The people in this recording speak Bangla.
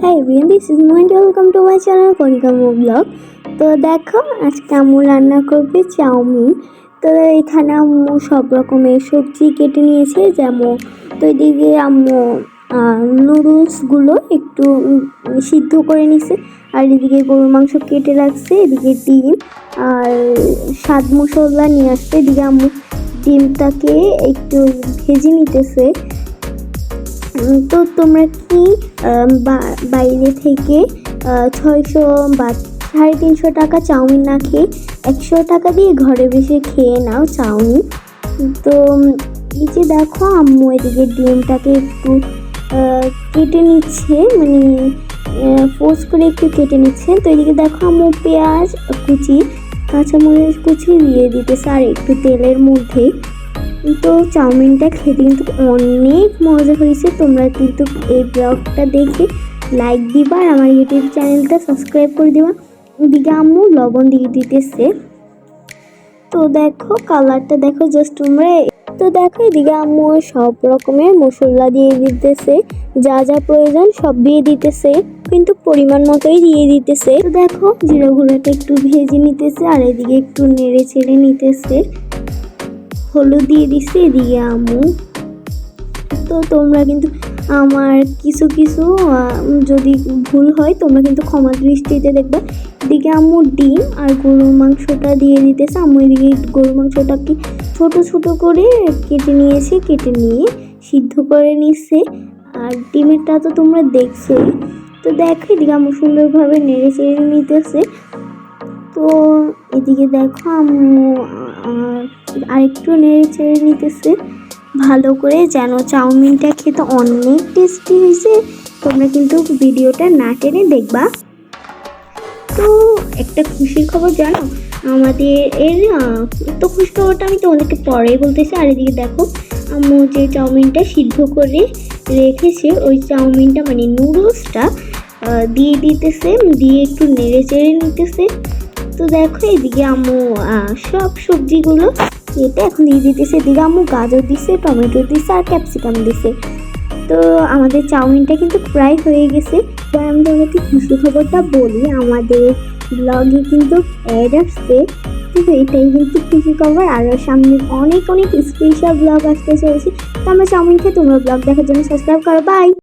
Hi everyone, this is Mohan. Welcome to my channel Konika Mo Vlog. তো দেখো আজকে আম্মু রান্না করবে চাউমিন। তো এখানে আম্মু সব রকমের সবজি কেটে নিয়েছে, যেমন তো এদিকে আম্মু নুডলসগুলো একটু সিদ্ধ করে নিয়েছে, আর এদিকে গরুর মাংস কেটে রাখছে, এদিকে ডিম আর স্বাদ মশলা নিয়ে আসছে। এদিকে আম্মু ডিমটাকে একটু ভেজে নিতেছে। তো তোমরা কি বাইরে থেকে 600 বা 350 টাকা চাউমিন না খেয়ে 100 টাকা দিয়ে ঘরে বসে খেয়ে নাও চাউমিন? তো এই যে দেখো আম্মু এদিকে ডিমটাকে একটু কেটে নিচ্ছে, মানে ফোর্স করে একটু কেটে নিচ্ছে। তো এদিকে দেখো আম্মু পেঁয়াজ কুচি, কাঁচামরিচ কুচি দিয়ে দিতেছে আর একটু তেলের মধ্যে। তো চাউমিনটা খেতে কিন্তু অনেক মজা হয়েছে। তোমরা কিন্তু এই ব্লগটা দেখে লাইক দিবা আর আমার ইউটিউব চ্যানেলটা সাবস্ক্রাইব করে দিবা। এদিকে আম্মু লবণ দিয়ে দিতেছে। তো দেখো কালারটা দেখো জাস্ট তোমরা। তো দেখো এদিকে আম্মু সব রকমের মশলা দিয়ে দিতেছে, যা যা প্রয়োজন সব দিয়ে দিতেছে, কিন্তু পরিমাণ মতোই দিয়ে দিতেছে। তো দেখো জিরা গুঁড়োটা একটু ভেজে নিতেছে আর এদিকে একটু নেড়ে চেড়ে নিতেছে। হলুদ দিয়ে দিচ্ছে এদিকে আম্মু। তো তোমরা কিন্তু আমার কিছু যদি ভুল হয় তোমরা কিন্তু ক্ষমা দৃষ্টিতে দেখবে। এদিকে আম্মু ডিম আর গরুর মাংসটা দিয়ে দিতেছে। আম্মু এদিকে গরুর মাংসটাকে ছোট ছোট করে কেটে নিয়েছে, কেটে নিয়ে সিদ্ধ করে নিচ্ছে। আর ডিমেরটা তো তোমরা দেখছোই। তো দেখো এদিকে আম্মু সুন্দরভাবে নেড়ে চেড়ে নিতেছে। তো এদিকে দেখো আম্মু আরেকটু নেড়ে চেড়ে নিতেছে ভালো করে, যেন চাউমিনটা খেতে অনেক টেস্টি হয়েছে। তোমরা কিন্তু ভিডিওটা না টেনে দেখবা। তো একটা খুশির খবর জানো, আমাদের তো খুশি খবরটা আমি তোমাদেরকে পরে বলতেছি। আর এদিকে দেখো আম্মু যে চাউমিনটা সিদ্ধ করে রেখেছে ওই চাউমিনটা মানে নুডলসটা দিয়ে দিতেছে, দিয়ে একটু নেড়ে চেড়ে নিতেছে। তো দেখো এদিকে আম্মু সব সবজিগুলো কেটে এখন দিয়ে দিতেছে। এদিকে আম্মু গাজর দিছে, টমেটো দিছে আর ক্যাপসিকাম দিছে। তো আমাদের চাউমিনটা কিন্তু প্রায় হয়ে গেছে। এবার আমি তোমাকে খুশি খবরটা বলি, আমাদের ব্লগে কিন্তু অ্যাড আসছে। কিন্তু এটাই কিন্তু খুশি খবর, আরও সামনে অনেক স্পেশাল ব্লগ আসতে চলেছে। তো আমরা চাউমিন খেয়ে তোমরা ব্লগ দেখার জন্য সাবস্ক্রাইব করো। বাই।